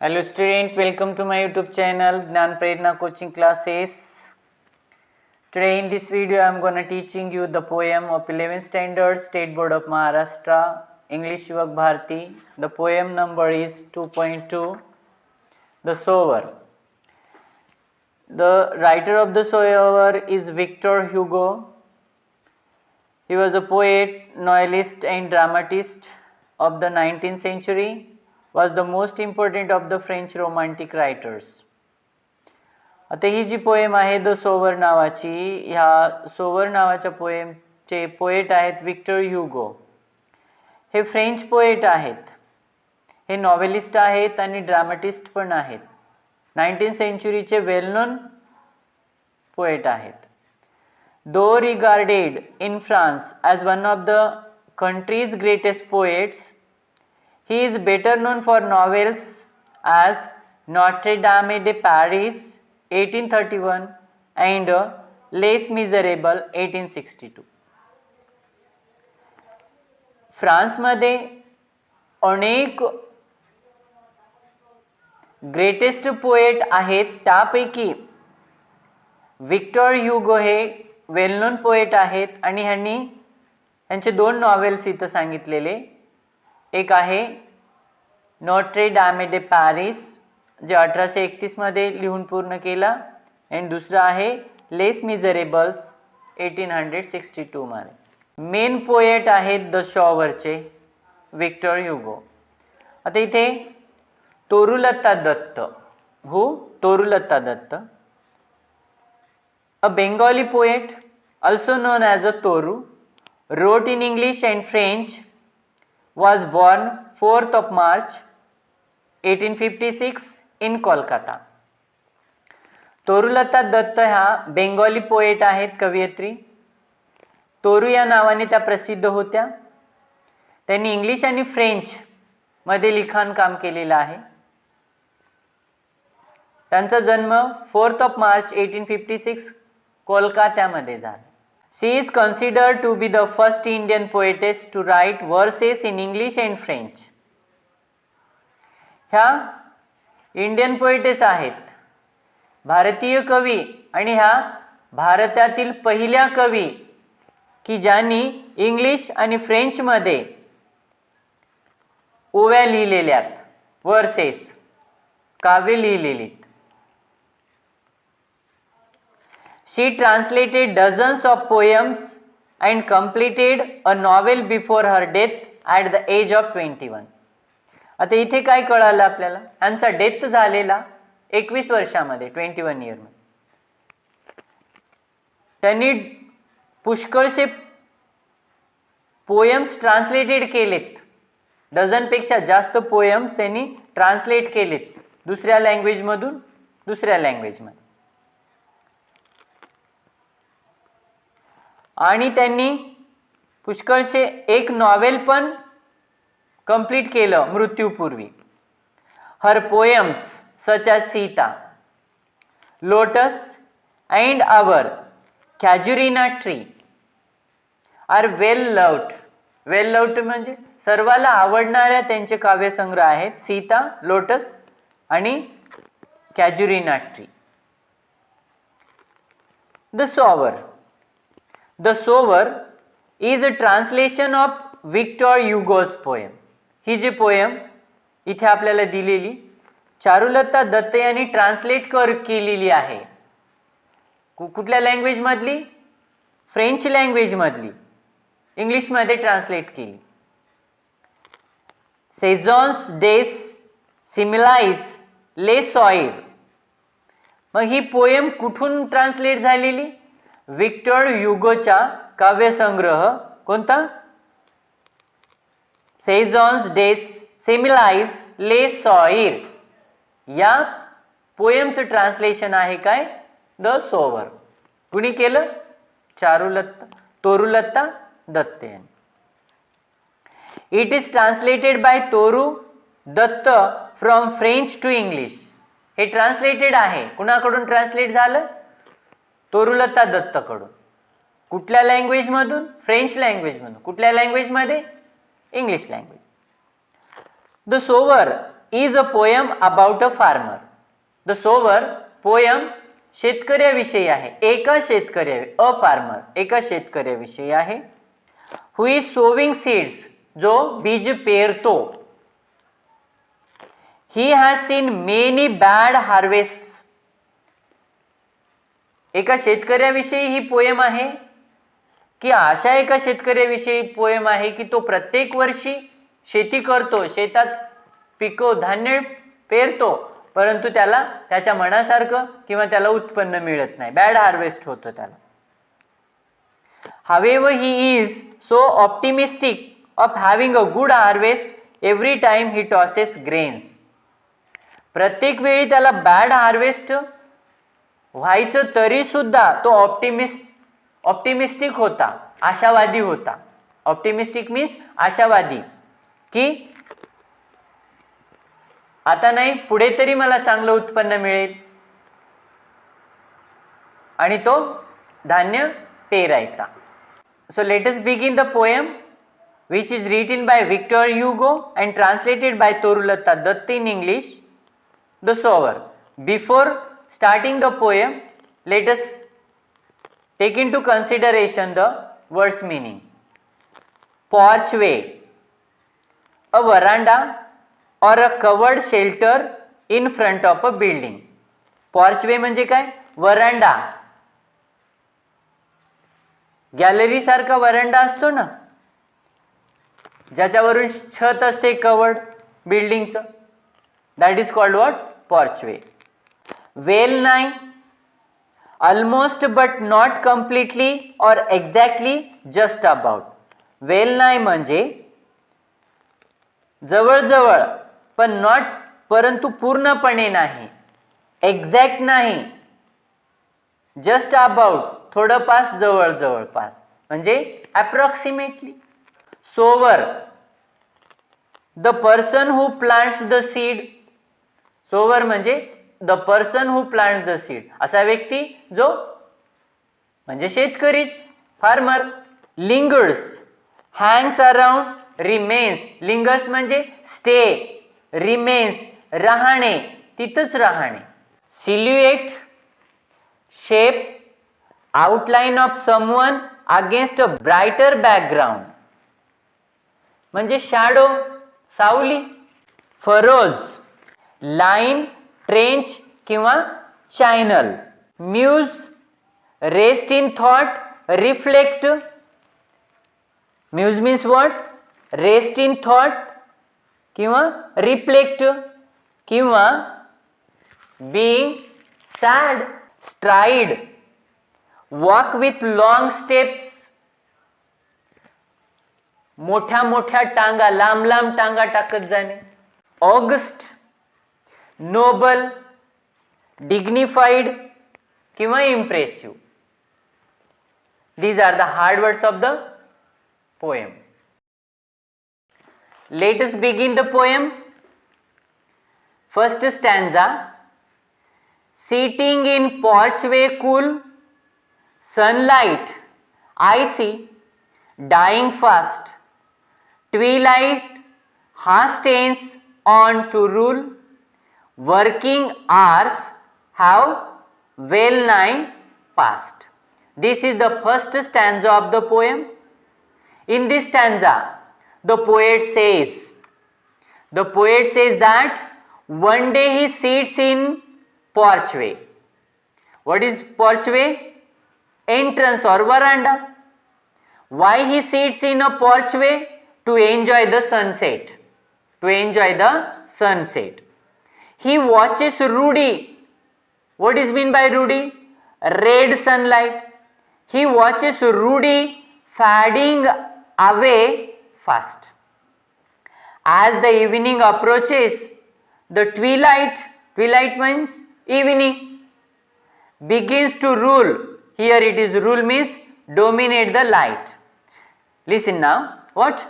Hello student, welcome to my YouTube channel Gnan Prerna Coaching Classes. Today in this video I am going to teaching you the poem of 11th standard State Board of Maharashtra English Yuvak Bharati. The poem number is 2.2, The Sower. The writer of the Sower is Victor Hugo. He was a poet, novelist and dramatist of the 19th century. Was the most important of the French romantic writers. आता ही जी poem आहे the sober नावाची, ह्या sober नावाच्या पोएमचे poet आहेत Victor Hugo. हे French poet आहेत, हे नॉवेलिस्ट आहेत आणि ड्रामाटिस्ट पण आहेत. 19th सेंचुरीचे वेल नोन पोएट आहेत. Though regarded in France as one of the country's greatest poets, he is better known for novels as Notre Dame de Paris 1831 and Les Miserables 1862. फ्रान्समध्ये अनेक greatest poet आहेत, त्यापैकी Victor Hugo हे वेल non poet आहेत आणि यांचे दोन novels इथं सांगितलेले. एक आहे नोट्रे डामे डे पॅरिस जे 1831 मध्ये लिहून पूर्ण केला आणि दुसरा आहे लेस मिझरेबल्स 1862 मध्ये. मेन पोएट आहेत द शॉवरचे विक्टर ह्युगो. आता इथे तोरुलता Datta, तोरुलता Datta, a Bengali poet also known as a Toru, wrote in English and French, was born 4th of March 1856 in Kolkata. तोरुलता Datta ह्या बेंगॉली पोएट आहेत, कवयित्री. तोरू या नावाने त्या प्रसिद्ध होत्या. त्यांनी इंग्लिश आणि फ्रेंच मध्ये लिखाण काम केलेलं आहे. त्यांचा जन्म 4th of March 1856 कोलकात्यामध्ये झाला. She is considered to be the first Indian poetess to write verses in English and French. ह्या इंडियन पोएटेस आहेत, भारतीय कवी आणि ह्या भारतातील पहिल्या कवी की ज्यांनी इंग्लिश आणि फ्रेंच मध्ये ओव्या लिहिलेल्यात, वर्सेस, काव्य लिहिलेलीत. She translated dozens of poems and completed a novel before her death at the age of 21. आता इथे काय कळालं आपल्याला, यांचा डेथ झालेला 21 वर्षामध्ये, 21 इयर मध्ये. त्यांनी पुष्कळशे पोएम्स ट्रान्सलेटेड केलेत, डझनपेक्षा जास्त पोएम्स त्यांनी ट्रान्सलेट केलेत दुसऱ्या लँग्वेज मधून दुसऱ्या लँग्वेज मध्ये. आणि त्यांनी पुष्कळशे एक नॉवेल पण कंप्लीट केलं मृत्यूपूर्वी. Her poems such as Sita, lotus and our casuarina tree are well loved. Well loved म्हणजे सर्वाला आवडणाऱ्या त्यांचे काव्यसंग्रह आहेत, सीता, लोटस आणि casuarina tree. The sower. The Sower is a translation of Victor Hugo's poem. ही जी पोएम इथे आपल्याला दिलेली चारुलता दत्त यांनी ट्रान्सलेट केलेली आहे. कुठल्या लँग्वेज मधली? फ्रेंच लँग्वेज मधली, इंग्लिश मध्ये ट्रान्सलेट केली. सेझॉन्स डेस सिमिलाइज ले सॉइर. मग ही पोएम कुठून ट्रान्सलेट झालेली? विक्टर ह्युगोचा काव्यसंग्रह कोणता? सेझॉन्स डेस सिमिलाइज ले सॉइर या पोएमचं ट्रान्सलेशन आहे काय? The sower. कुणी केलं? तोरुलता दत्त यांनी. It is translated by Toru Dutt from French to English. हे ट्रान्सलेटेड आहे, कुणाकडून ट्रान्सलेट झालं? तोरुलता दत्तकडून. कुठल्या लँग्वेज मधून? फ्रेंच लँग्वेज मधून. कुठल्या लँग्वेज मध्ये? English language. The sower is a poem about a farmer. The sower poem शेतकऱ्याविषयी आहे, एका शेतकऱ्या, अ फार्मर, एका शेतकऱ्याविषयी आहे. हु इज सोविंग सीड्स, जो बीज पेरतो. He has seen many bad harvests. एका शेतकऱ्याविषयी ही पोयम आहे की अशा एका शेतकऱ्याविषयी पोयम आहे की तो प्रत्येक वर्षी शेती करतो, शेतात धान्य पेरतो, परंतु त्याला त्याच्या मनासारखं किंवा त्याला उत्पन्न मिळत नाही, बॅड हार्वेस्ट होतो त्याला. However, he is so optimistic of having a good harvest every time he tosses grains. प्रत्येक वेळी त्याला बॅड हार्वेस्ट व्हायचं तरी सुद्धा तो ऑप्टिमिस्टिक होता, आशावादी होता. ऑप्टिमिस्टिक मीन्स आशावादी, की आता नाही, पुढे तरी मला चांगलं उत्पन्न मिळेल, आणि तो धान्य पेरायचा. So let us begin the poem, which is written by Victor Hugo and translated by Torulata Dutt in English, The Sower. Before starting the poem, let us take into consideration the words meaning. Porchway, a veranda or a covered shelter in front of a building. Porchway म्हणजे काय? वरांडा. Gallery सारखा वरांडा असतो ना, ज्याच्यावरून छत असते covered बिल्डिंगचं, that is called what? Porchway. Well nigh, almost but not completely or exactly just about. Well nigh म्हणजे जवळजवळ पण नॉट, परंतु पूर्णपणे नाही, एक्झॅक्ट नाही, जस्ट अबाउट थोडंपास, जवळ जवळपास म्हणजे approximately. Sower, the person who plants the seed. Sower म्हणजे the person who plants the seed, असा व्यक्ती जो म्हणजे शेतकरीच, farmer. Lingers, hangs around, remains. Lingers म्हणजे स्टे, रिमेन्स राहणे, तिथंच राहणे. Silhouette, shape, outline of someone against a brighter background म्हणजे शॅडो, सावली. फरोज, लाईन, ट्रेंच किंवा channel. Muse, rest in thought, reflect. Muse means what? Rest in thought किंवा reflect किंवा being sad. STRIDE, walk with long steps, मोठ्या मोठ्या टांगा, लांब लांब टांगा टाकत जाणे. ऑगस्ट, नोबल, डिग्निफाईड किंवा impressive. These are the hard words of the poem. Let us begin the poem. First stanza. Sitting in porchway cool, sunlight I see dying fast. Twilight hastens on to rule. Working hours have well nigh passed. This is the first stanza of the poem. In this stanza, the poet says that one day he sits in porchway. What is porchway? Entrance or veranda. Why he sits in a porchway? To enjoy the sunset. To enjoy the sunset. He watches Rudy. What is meant by Rudy? Red sunlight. He watches Rudy fading away fast. As the evening approaches, the twilight means evening, begins to rule. Here it is rule means dominate the light. Listen now. What?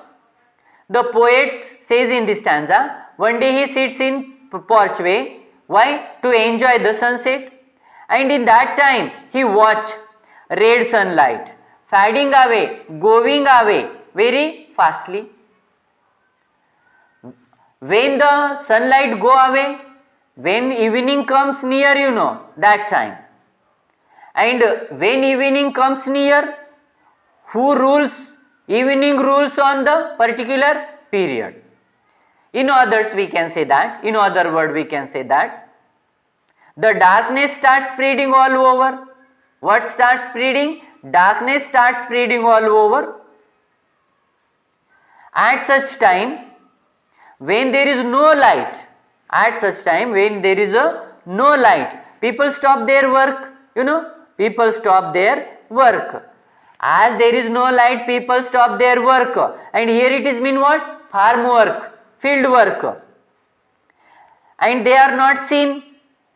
The poet says in this stanza, one day he sits in porchway. Why? To enjoy the sunset. And in that time he watch red sunlight fading away, going away very fastly. When the sunlight go away, when evening comes near, that time. And when evening comes near, who rules? Evening rules on the particular period. In others we can say that, in other word we can say that the darkness starts spreading all over. What starts spreading? Darkness starts spreading all over. At such time, when there is no light, no light, people stop their work, people stop their work. As there is no light, people stop their work. And here it is mean what? Farm work, field work. And they are not seen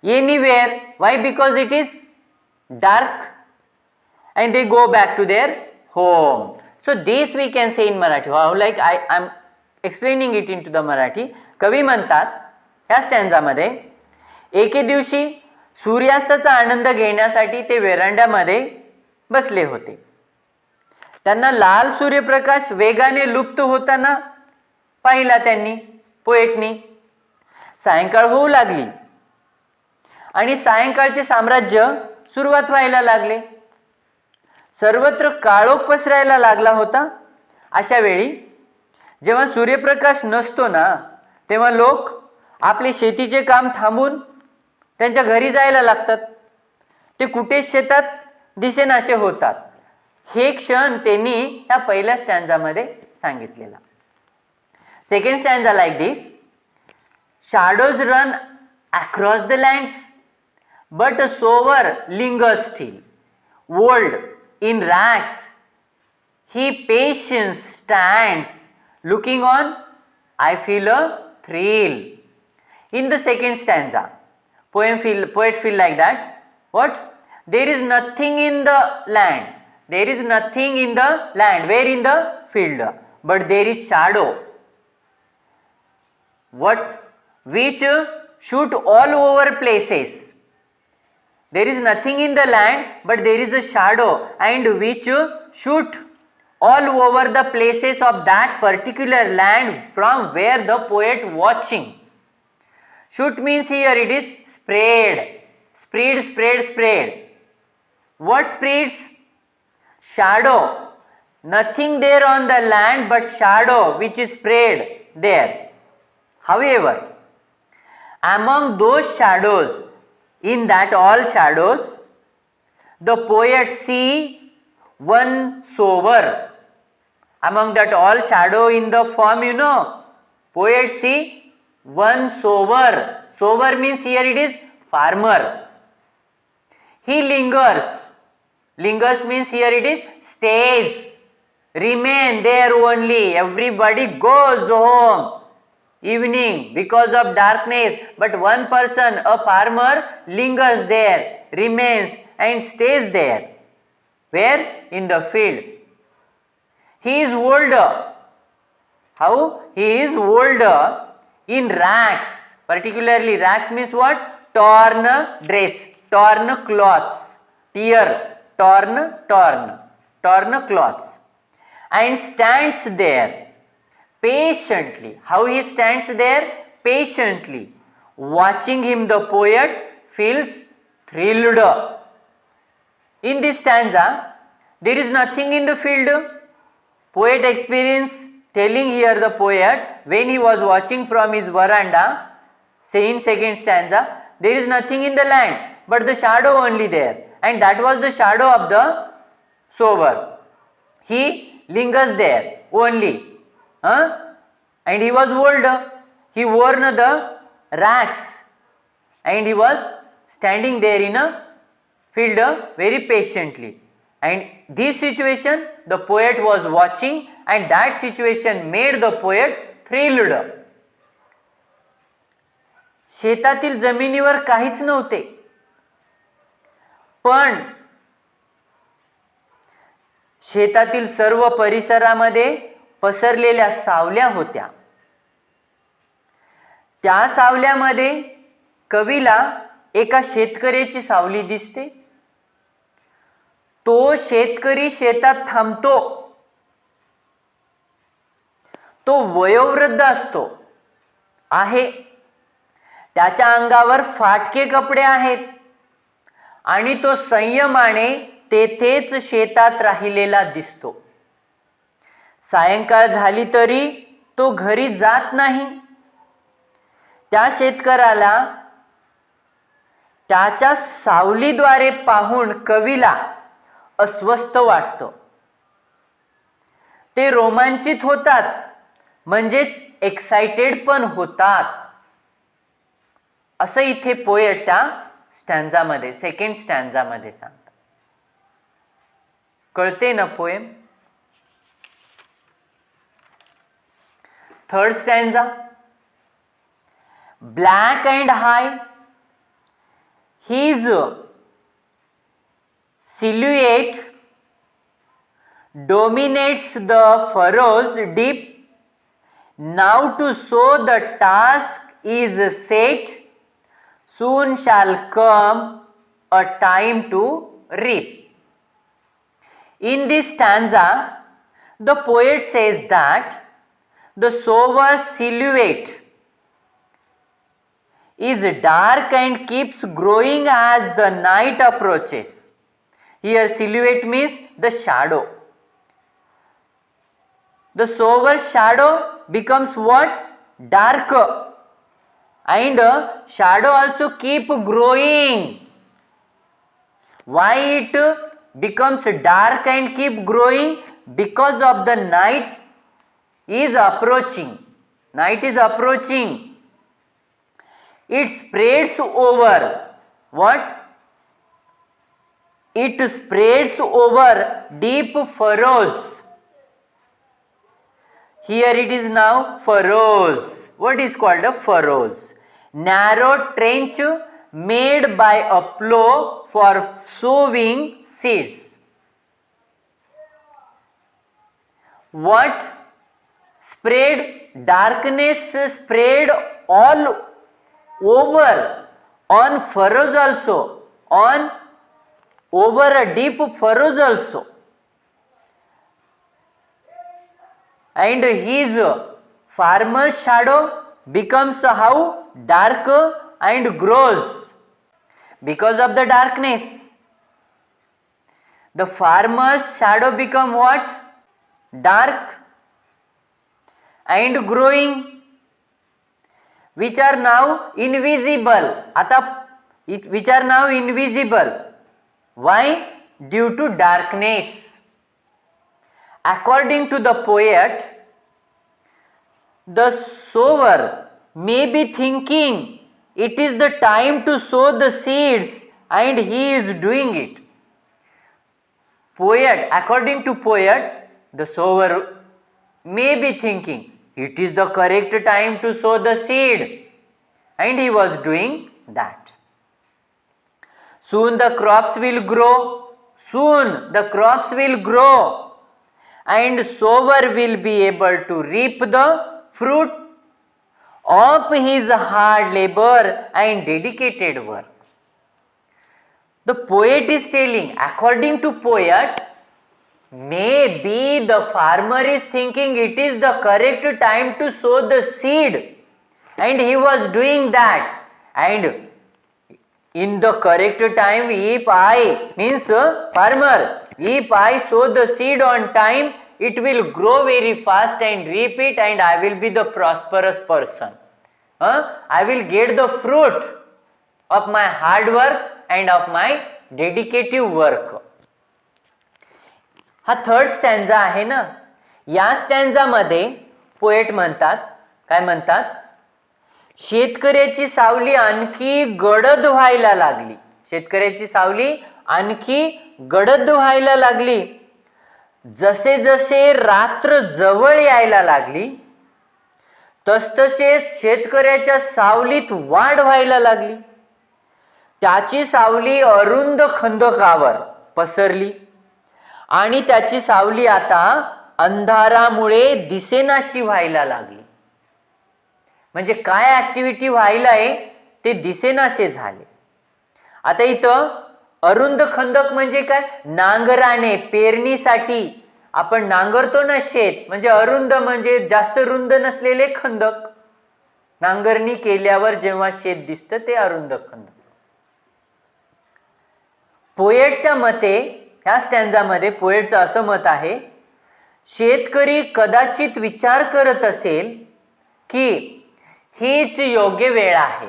anywhere. Why? Because it is dark. And they go back to their home. So this we can say in Marathi. Wow, like I am explaining it into the Marathi. कवी म्हणतात ह्या स्टँझामध्ये एके दिवशी सूर्यास्ताचा आनंद घेण्यासाठी ते वेरांड्यामध्ये बसले होते. त्यांना लाल सूर्यप्रकाश वेगाने लुप्त होताना पाहिला त्यांनी, पोएटनी. सायंकाळ होऊ लागली आणि सायंकाळचे साम्राज्य सुरुवात व्हायला लागले. सर्वत्र काळोख पसरायला लागला होता. अशा वेळी जेव्हा सूर्यप्रकाश नसतो ना, तेव्हा लोक आपले शेतीचे काम थांबून त्यांच्या घरी जायला लागतात. ते कुठे शेतात दिसेनासे होतात. हे क्षण त्यांनी या पहिल्या स्टँझामध्ये सांगितलेला. Second stanza like this. Shadows run across the lands, but a sower lingers still. Old in rags, he patient stands, looking on. I feel a thrill. In the second stanza, poet feel like that. What? There is nothing in the land. There is nothing in the land. Where? In the field. But there is shadow. What? Which shoot all over places. There is nothing in the land, but there is a shadow, and which shoot all over the places of that particular land from where the poet watching. Shoot means here it is spread. Spread. What spreads? Shadow. Nothing there on the land but shadow which is spread there. However, among those shadows, in that all shadows, the poet sees one sower. Among that all shadow in the form, poet see one sower. Sower means here it is farmer. He lingers. Lingers means here it is stays. Remain there only. Everybody goes home. Evening because of darkness, but one person, a farmer, lingers there, remains and stays there. Where? In the field. He is older. How? He is older in rags. Particularly rags means what? Torn dress, torn cloths, tear, torn cloths, and stands there patiently. How he stands there? Patiently. Watching him, the poet feels thrilled. In this stanza, there is nothing in the field. Poet experience telling here the poet when he was watching from his veranda, say in second stanza, there is nothing in the land but the shadow only there, and that was the shadow of the sower. He lingers there only. And he was older. He wore the rags, and he was standing there in a field very patiently. And this situation the poet was watching, and that situation made the poet thrilled. शेतातील जमिनीवर काहीच नव्हते, पण शेतातील सर्व परिसरामध्ये पसरलेल्या सावल्या होत्या. त्या सावल्यामध्ये कवीला एका शेतकऱ्याची सावली दिसते. तो शेतकरी शेतात थांबतो. तो वयोवृद्ध असतो. आहे, त्याच्या अंगावर फाटके कपडे आहेत आणि तो संयमाने तेथेच शेतात राहिलेला दिसतो. सायंकाळ झाली तरी तो घरी जात नाही. त्या शेतकऱ्याला त्याच्या सावलीद्वारे पाहून कवीला अस्वस्थ वाटतं. ते रोमांचित होतात, म्हणजेच एक्साइटेड पण होतात, असं इथे पोएट त्या स्टॅन्झामध्ये, सेकंड स्टॅन्झामध्ये सांगतात. कळते ना poem? Third stanza. Black and high, his silhouette dominates the furrows deep. Now to sow the task is set, soon shall come a time to reap. In this stanza, the poet says that the sower's silhouette is dark and keeps growing as the night approaches. Here silhouette means the shadow. The sower's shadow becomes what? Dark. And shadow also keep growing. Why it becomes dark and keep growing? Because of the night is approaching. Night is approaching. It spreads over what? It spreads over deep furrows. Here it is now furrows. What is called a furrows? Narrow trench made by a plow for sowing seeds. What? Spread, darkness spread all over on furrows also, on over a deep furrows also, and his farmer's shadow becomes how? Dark and grows because of the darkness. The farmer's shadow become what? Dark and growing, which are now invisible. Which are now invisible. Why? Due to darkness. According to the poet, the sower may be thinking it is the time to sow the seeds and he is doing it. Poet, according to poet, the sower may be thinking it is the correct time to sow the seed, and he was doing that. Soon the crops will grow. Soon the crops will grow, and sower will be able to reap the fruit of his hard labor and dedicated work. The poet is telling, according to poet, maybe the farmer is thinking it is the correct time to sow the seed, and he was doing that. And in the correct time, if I, means farmer, if I sow the seed on time, it will grow very fast and reap it, and I will be the prosperous person. I will get the fruit of my hard work and of my dedicative work. हा third स्टॅन्झा आहे ना. या स्टॅन्झा मध्ये poet म्हणतात, काय म्हणतात? शेतकऱ्याची सावली आणखी गडद व्हायला लागली. शेतकऱ्याची सावली आणखी गडद व्हायला लागली. जसे जसे रात्र जवळ यायला लागली, तसतसे शेतकऱ्याच्या सावलीत वाढ व्हायला लागली. त्याची सावली अरुंद खंदकावर पसरली आणि त्याची सावली आता अंधारामुळे दिसेनाशी व्हायला लागली. म्हणजे काय ऍक्टिव्हिटी व्हायलाय ते दिसेनासे झाले. आता इथं अरुंद खंदक म्हणजे काय? नांगराने पेरणीसाठी आपण नांगरतो ना शेत, म्हणजे अरुंद म्हणजे जास्त रुंद नसलेले खंदक. नांगरणी केल्यावर जेव्हा शेत दिसतं ते अरुंद खंड. पोएटच्या मते, ह्या स्टॅन्झामध्ये पोएटचं असं मत आहे, शेतकरी कदाचित विचार करत असेल की हीच योग्य वेळ आहे.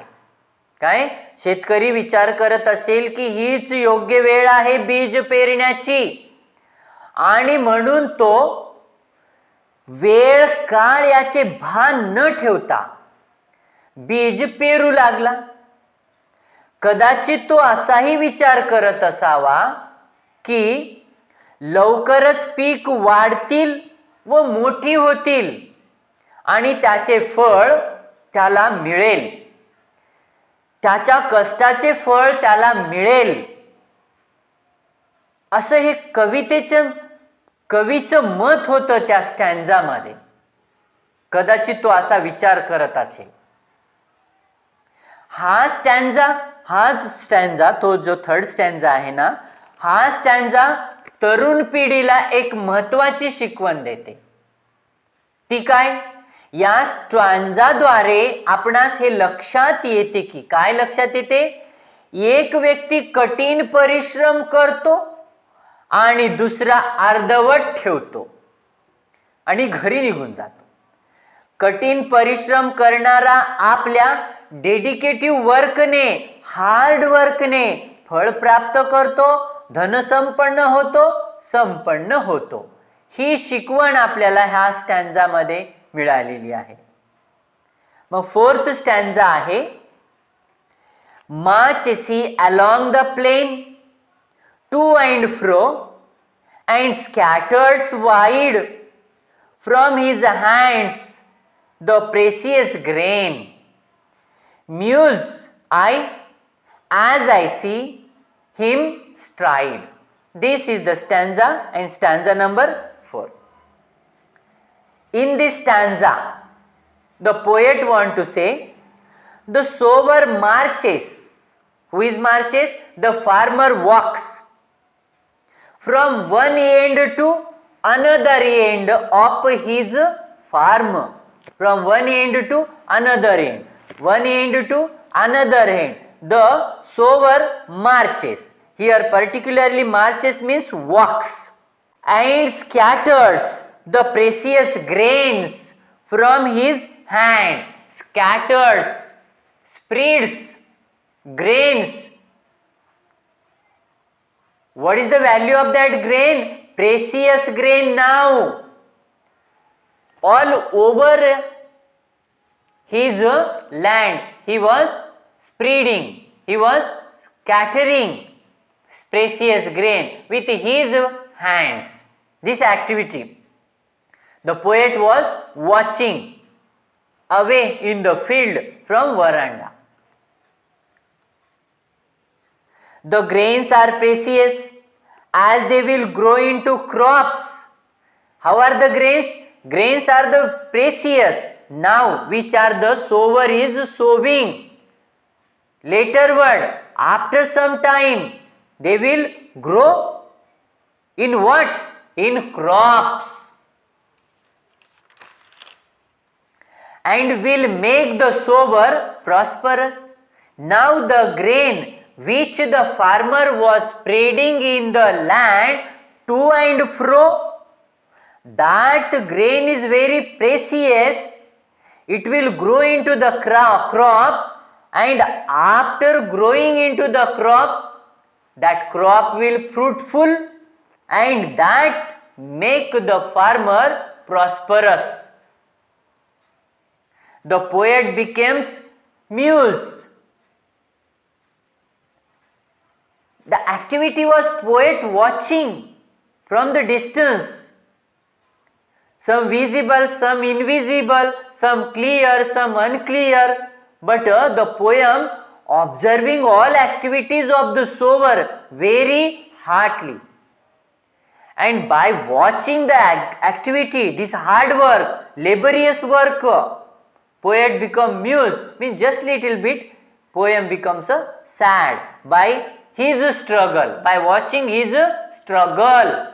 काय? शेतकरी विचार करत असेल की हीच योग्य वेळ आहे बीज पेरण्याची, आणि म्हणून तो वेळ काळ याचे भान न ठेवता बीज पेरू लागला. कदाचित तो असाही विचार करत असावा की लवकरच पीक वाढतील व मोठी होतील आणि त्याचे फळ त्याला मिळेल, त्याच्या कष्टाचे फळ त्याला मिळेल, असं हे कवीचं मत होतं त्या स्टॅन्झामध्ये. कदाचित तो असा विचार करत असेल. हा स्टॅन्झा तो जो थर्ड स्टॅन्झा आहे ना, हा स्टॅन्झा तरुण पिढीला एक महत्वाची शिकवण देते. ती काय? या स्टॅन्झाद्वारे आपणास हे लक्षात येते की, काय लक्षात येते? एक व्यक्ती कठीण परिश्रम करतो आणि दुसरा अर्धवट ठेवतो आणि घरी निघून जातो. कठीण परिश्रम करणारा आपल्या डेडिकेटिव्ह वर्कने, हार्ड वर्कने फळ प्राप्त करतो, धनसंपन्न होतो, संपन्न होतो. ही शिकवण आपल्याला ह्या स्टॅन्झामध्ये मिळालेली आहे. मग फोर्थ स्टॅन्झा आहे, marches he along the plain to and fro and scatters wide from his hands the precious grain. Muse I as I see him stride. This is the stanza and stanza number 4. In this stanza, the poet want to say, the sower marches. Who is marches? The farmer walks from one end to another end of his farm. From one end to another end. One end to another end. The sower marches. Here particularly marches means walks. And scatters the precious grains from his hand. Scatters, spreads grains. What is the value of that grain? Precious grain now. All over his land he was spreading, he was scattering precious grain with his hands. This activity the poet was watching away in the field from veranda. The grains are precious as they will grow into crops. How are the grains? Grains are the precious now which are the sower is sowing. Laterward, after some time, they will grow in what? In crops. And will make the sower prosperous. Now the grain which the farmer was spreading in the land to and fro, that grain is very precious. It will grow into the crop, and after growing into the crop, that crop will fruitful and that make the farmer prosperous. The poet becomes muse. The activity was poet watching from the distance. Some visible, some invisible, some clear, some unclear. But the poem observing all activities of the sower very heartily. And by watching the activity, this hard work, laborious work, poet become muse, means just little bit, poem becomes sad by his struggle, by watching his struggle.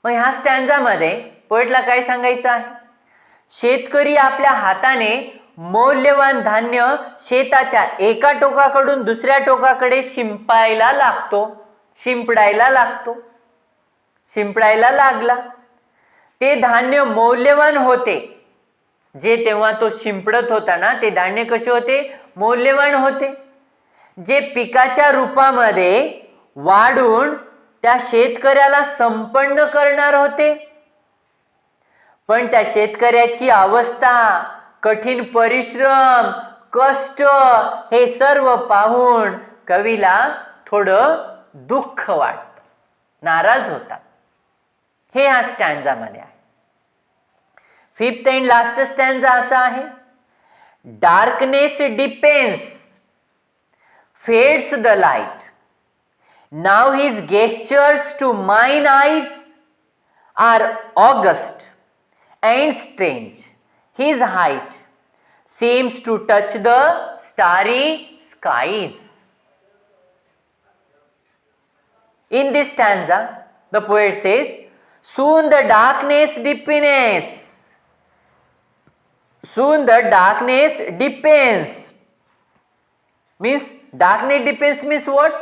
मग ह्या स्टॅन्झामध्ये पोएटला काय सांगायचं आहे? शेतकरी आपल्या हाताने मौल्यवान धान्य शेताच्या एका टोकाकडून दुसऱ्या टोकाकडे शिंपायला लागला. ते धान्य मौल्यवान होते. जे तेव्हा तो शिंपडत होता ना, ते धान्य कसे होते? मौल्यवान होते. जे पिकाच्या रूपामध्ये वाढून त्या शेतकऱ्याला संपन्न करणार होते. पण त्या शेतकऱ्याची अवस्था, कठीण परिश्रम, कष्ट हे सर्व पाहून कवीला थोडं दुःख वाटतं, नाराज होता. हे ह्या स्टँजामध्ये आहे. 5th and लास्ट स्टँजा असा आहे. Darkness depends, fades the light. Now his gestures to mine eyes are august and strange. His height seems to touch the starry skies. In this stanza, the poet says, soon the darkness deepens. Soon the darkness deepens. Means darkness depends means what?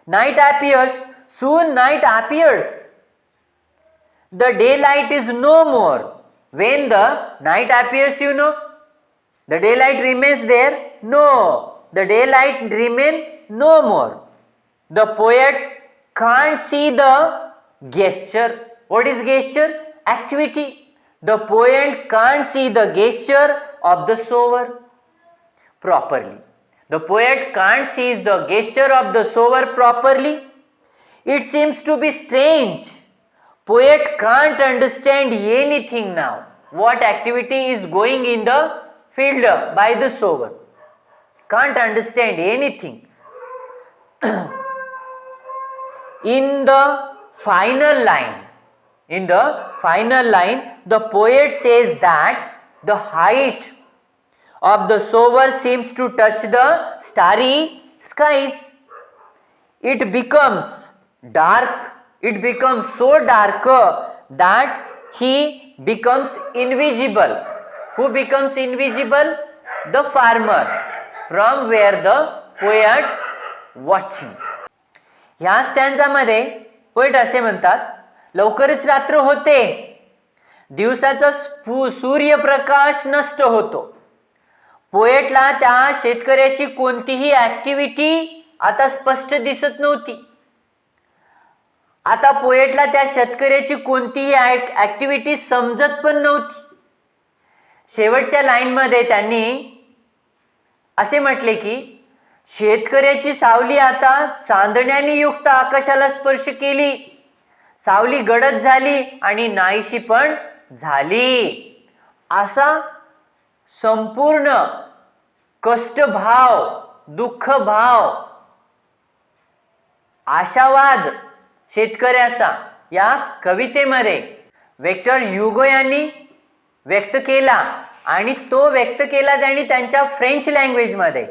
Night appears. Soon night appears. The daylight is no more. When the night appears, the daylight remains there? No. The daylight remains no more. The poet can't see the gesture. What is gesture? Activity. The poet can't see the gesture of the sower properly. The poet can't see the gesture of the sower properly. It seems to be strange. Poet can't understand anything now. What activity is going in the field by the sower? Can't understand anything. In the final line, the poet says that the height of the sower seems to touch the starry skies. It becomes dark. It becomes so dark that he becomes invisible. Who becomes invisible? The farmer, from where the poet watching. ह्या स्टँजामध्ये poet असे म्हणतात, लवकरच रात्र होते, दिवसाचा सूर्यप्रकाश नष्ट होतो. पोएटला त्या शेतकऱ्याची कोणतीही ऍक्टिव्हिटी आता स्पष्ट दिसत नव्हती. आता पोएटला त्या शेतकऱ्याची कोणतीही ऍक्टिव्हिटी समजत पण नव्हती. शेवटच्या लाईनमध्ये त्यांनी असे म्हटले की शेतकऱ्याची सावली आता चांदण्याने युक्त आकाशाला स्पर्श केली. सावली गडद झाली आणि नाहीशी पण झाली. असा संपूर्ण कष्टभाव, दुःखभाव, आशावाद शेतकऱ्याचा या कवितेमध्ये विक्टर ह्युगो यांनी व्यक्त केला. आणि तो व्यक्त केला त्यांनी त्यांच्या फ्रेंच लँग्वेजमध्ये.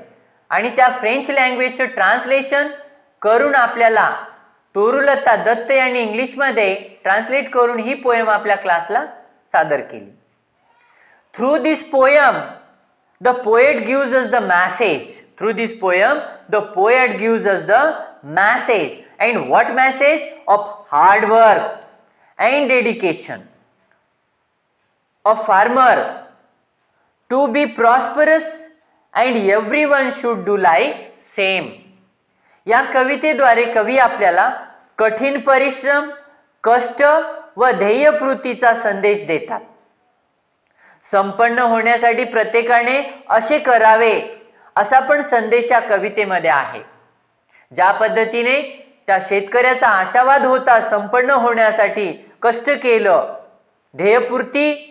आणि त्या फ्रेंच लँग्वेजचं ट्रान्सलेशन करून आपल्याला तोरुलता दत्त यांनी इंग्लिशमध्ये ट्रान्सलेट करून ही पोएम आपल्या क्लासला सादर केली. Through this poem the poet gives us the message. Through this poem the poet gives us the message. And what message? Of hard work and dedication of farmer to be prosperous and everyone should do like same. या कवितेद्वारे कवी आपल्याला कठीण परिश्रम, कष्ट व ध्येयपूर्तीचा संदेश देतात. संपन्न होण्यासाठी प्रत्येकाने असे करावे असा पण संदेश या कवितेमध्ये आहे. ज्या पद्धतीने त्या शेतकऱ्याचा आशावाद होता, संपन्न होण्यासाठी कष्ट केलं, ध्येयपूर्ती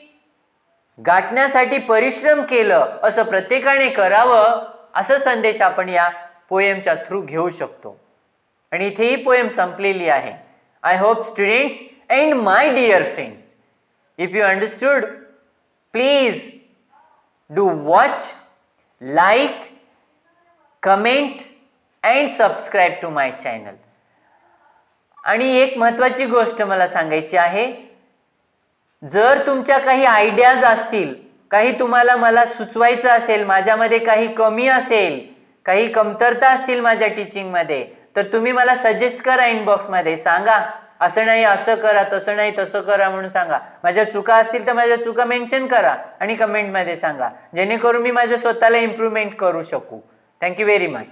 गाठण्यासाठी परिश्रम केलं, असं प्रत्येकाने करावं असा संदेश आपण या पोएमच्या थ्रू घेऊ शकतो. आणि इथे ही पोएम संपलेली आहे. I hope students and my dear friends, if you understood, please do watch, like, comment and subscribe to my channel. आणि एक महत्वाची गोष्ट मला सांगायची आहे, जर तुमच्या काही आयडियाज असतील काही तुम्हाला मला सुचवायचं असेल, माझ्यामध्ये काही कमी असेल, काही कमतरता असतील माझ्या टीचिंगमध्ये, तर तुम्ही मला सजेस्ट करा इनबॉक्समध्ये, सांगा असं नाही असं करा, तसं नाही तसं करा म्हणून सांगा. माझ्या चुका असतील तर माझ्या चुका मेन्शन करा आणि कमेंटमध्ये सांगा, जेणेकरून मी माझ्या स्वतःला इम्प्रूव्हमेंट करू शकू. Thank you very much.